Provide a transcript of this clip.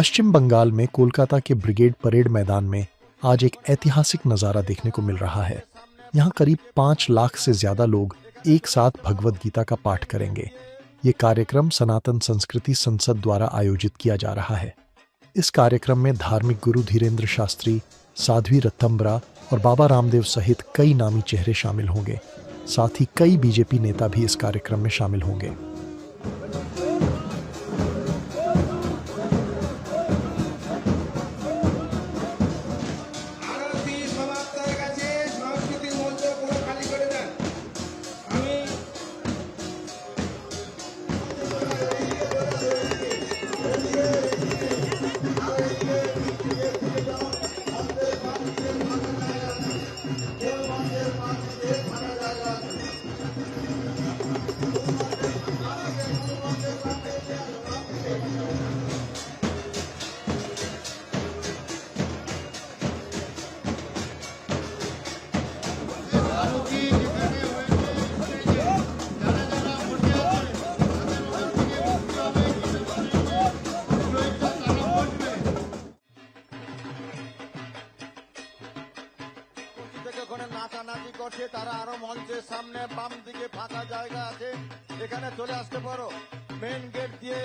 पश्चिम बंगाल में कोलकाता के brigade parade मैदान में आज एक ऐतिहासिक नज़ारा देखने को मिल रहा है। यहाँ करीब 5 लाख से ज़्यादा लोग एक साथ भगवद गीता का पाठ करेंगे। ये कार्यक्रम सनातन संस्कृति संसद द्वारा आयोजित किया जा रहा है। इस कार्यक्रम में धार्मिक गुरु धीरेन्द्र शास्त्री, साध्वी रत्तम्बरा और बाबा रामदेव सहित कई नामी चेहरे शामिल होंगे। साथ ही कई बीजेपी नेता भी इस कार्यक्रम में शामिल होंगे। নাচানাচি করছে তারা আরো মঞ্চের সামনে বাম দিকে ফাঁকা জায়গা আছে, এখানে চলে আসতে পারো। মেন গেট দিয়ে